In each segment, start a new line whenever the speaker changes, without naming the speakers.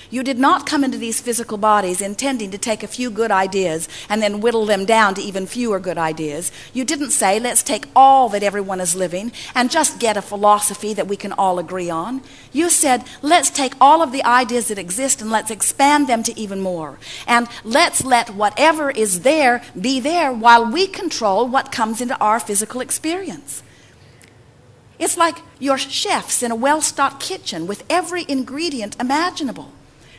You did not come into these physical bodies intending to take a few good ideas and then whittle them down to even fewer good ideas. You didn't say, let's take all that everyone is living and just get a philosophy that we can all agree on. You said, let's take all of the ideas that exist and let's expand them to even more. And let's let whatever is there be there while we control what comes into our physical experience. It's like you're chefs in a well-stocked kitchen with every ingredient imaginable.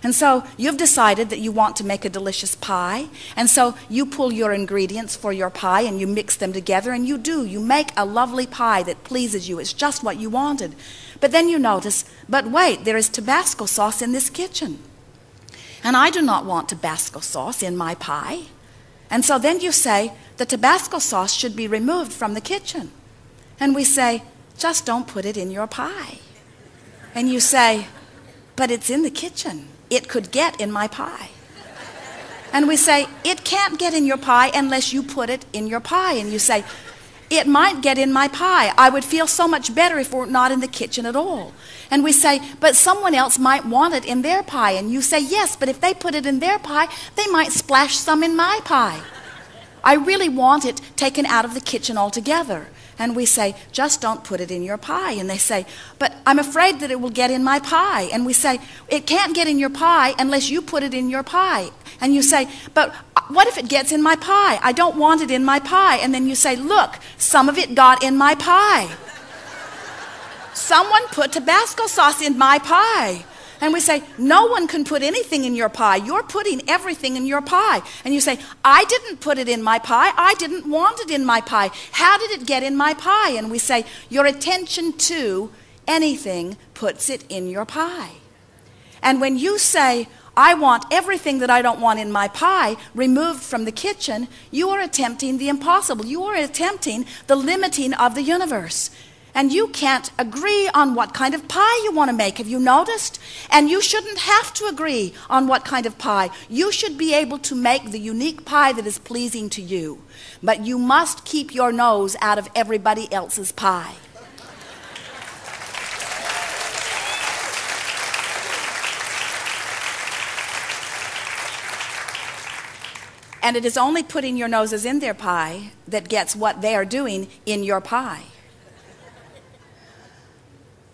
And so you've decided that you want to make a delicious pie. And so you pull your ingredients for your pie and you mix them together, and you do. You make a lovely pie that pleases you. It's just what you wanted. But then you notice, but wait, there is Tabasco sauce in this kitchen. And I do not want Tabasco sauce in my pie. And so then you say, the Tabasco sauce should be removed from the kitchen. And we say, just don't put it in your pie. And you say, but it's in the kitchen. It could get in my pie. And we say, it can't get in your pie unless you put it in your pie. And you say, it might get in my pie. I would feel so much better if we're not in the kitchen at all. And we say, but someone else might want it in their pie. And you say, yes, but if they put it in their pie, they might splash some in my pie. I really want it taken out of the kitchen altogether. And we say, just don't put it in your pie. And they say, but I'm afraid that it will get in my pie. And we say, it can't get in your pie unless you put it in your pie. And you say, but what if it gets in my pie? I don't want it in my pie. And then you say, look, some of it got in my pie. Someone put Tabasco sauce in my pie. And we say, no one can put anything in your pie. You're putting everything in your pie. And you say, I didn't put it in my pie. I didn't want it in my pie. How did it get in my pie? And we say, your attention to anything puts it in your pie. And when you say, I want everything that I don't want in my pie removed from the kitchen, you are attempting the impossible. You are attempting the limiting of the universe. And you can't agree on what kind of pie you want to make. Have you noticed? And you shouldn't have to agree on what kind of pie. You should be able to make the unique pie that is pleasing to you. But you must keep your nose out of everybody else's pie. And it is only putting your noses in their pie that gets what they are doing in your pie.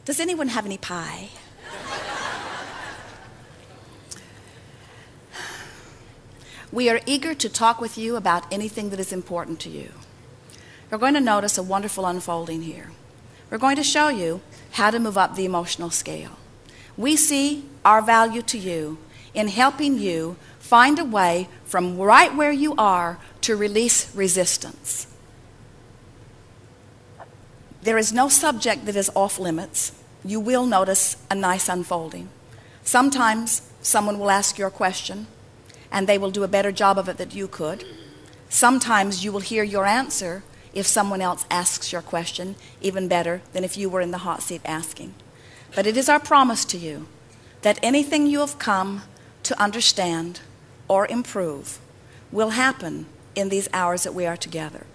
Does anyone have any pie? We are eager to talk with you about anything that is important to you. You're going to notice a wonderful unfolding here. We're going to show you how to move up the emotional scale. We see our value to you in helping you find a way from right where you are to release resistance. There is no subject that is off limits. You will notice a nice unfolding. Sometimes someone will ask you a question and they will do a better job of it than you could. Sometimes you will hear your answer if someone else asks your question even better than if you were in the hot seat asking. But it is our promise to you that anything you have come to understand or improve will happen in these hours that we are together.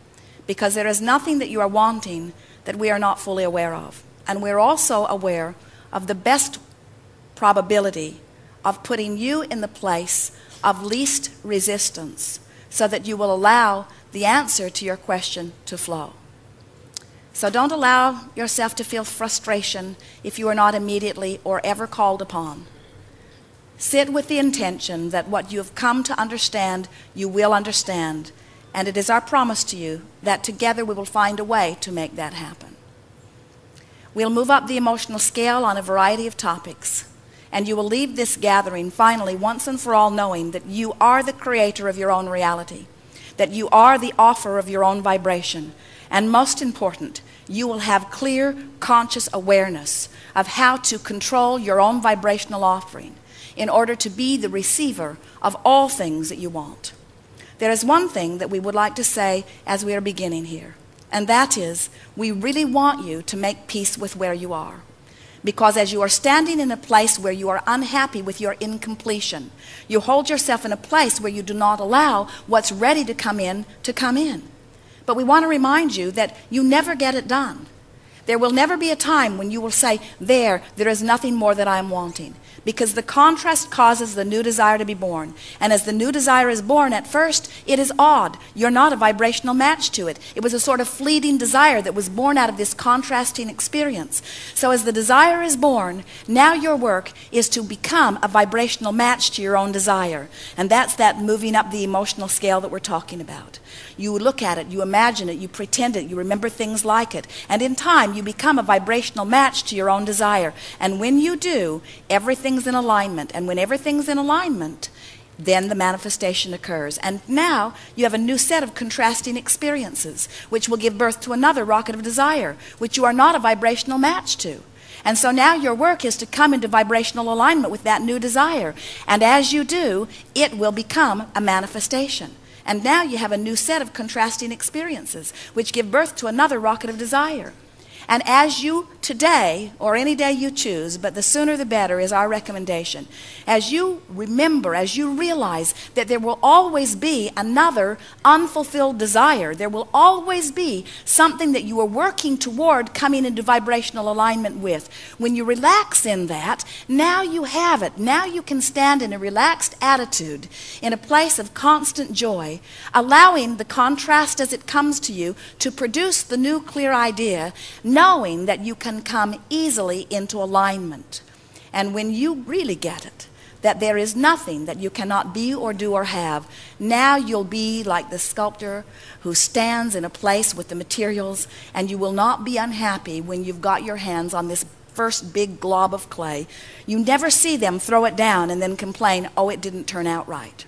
Because there is nothing that you are wanting that we are not fully aware of. And we're also aware of the best probability of putting you in the place of least resistance so that you will allow the answer to your question to flow. So don't allow yourself to feel frustration if you are not immediately or ever called upon. Sit with the intention that what you have come to understand, you will understand. And it is our promise to you that together we will find a way to make that happen. We'll move up the emotional scale on a variety of topics. And you will leave this gathering finally once and for all knowing that you are the creator of your own reality, that you are the offer of your own vibration. And most important, you will have clear, conscious awareness of how to control your own vibrational offering in order to be the receiver of all things that you want. There is one thing that we would like to say as we are beginning here, and that is we really want you to make peace with where you are. Because as you are standing in a place where you are unhappy with your incompletion, you hold yourself in a place where you do not allow what's ready to come in to come in. But we want to remind you that you never get it done. There will never be a time when you will say, there is nothing more that I am wanting. because the contrast causes the new desire to be born. And as the new desire is born, at first, it is odd. You're not a vibrational match to it. It was a sort of fleeting desire that was born out of this contrasting experience. So as the desire is born, now your work is to become a vibrational match to your own desire. And that's that moving up the emotional scale that we're talking about. You look at it, you imagine it, you pretend it, you remember things like it. And in time, you become a vibrational match to your own desire. And when you do, everything's in alignment. And when everything's in alignment, then the manifestation occurs. And now you have a new set of contrasting experiences, which will give birth to another rocket of desire, which you are not a vibrational match to. And so now your work is to come into vibrational alignment with that new desire. And as you do, it will become a manifestation. And now you have a new set of contrasting experiences, which give birth to another rocket of desire. And as you today, or any day you choose, but the sooner the better is our recommendation, as you remember, as you realize that there will always be another unfulfilled desire, there will always be something that you are working toward coming into vibrational alignment with. When you relax in that, now you have it. Now you can stand in a relaxed attitude, in a place of constant joy, allowing the contrast as it comes to you to produce the new clear idea, knowing that you can come easily into alignment. And when you really get it, that there is nothing that you cannot be or do or have, now you'll be like the sculptor who stands in a place with the materials, and you will not be unhappy when you've got your hands on this first big glob of clay. You never see them throw it down and then complain, oh, it didn't turn out right.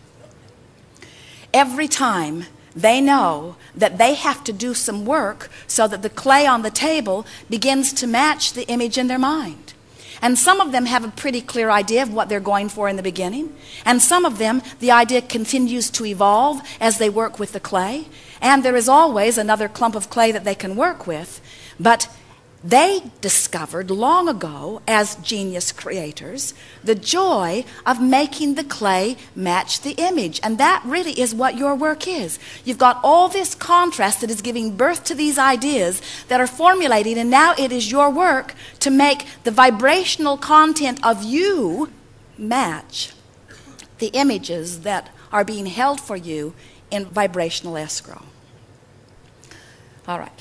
Every time they know that they have to do some work so that the clay on the table begins to match the image in their mind. And some of them have a pretty clear idea of what they're going for in the beginning. And some of them, the idea continues to evolve as they work with the clay. And there is always another clump of clay that they can work with. But they discovered long ago, as genius creators, the joy of making the clay match the image. And that really is what your work is. You've got all this contrast that is giving birth to these ideas that are formulating, and now it is your work to make the vibrational content of you match the images that are being held for you in vibrational escrow. All right.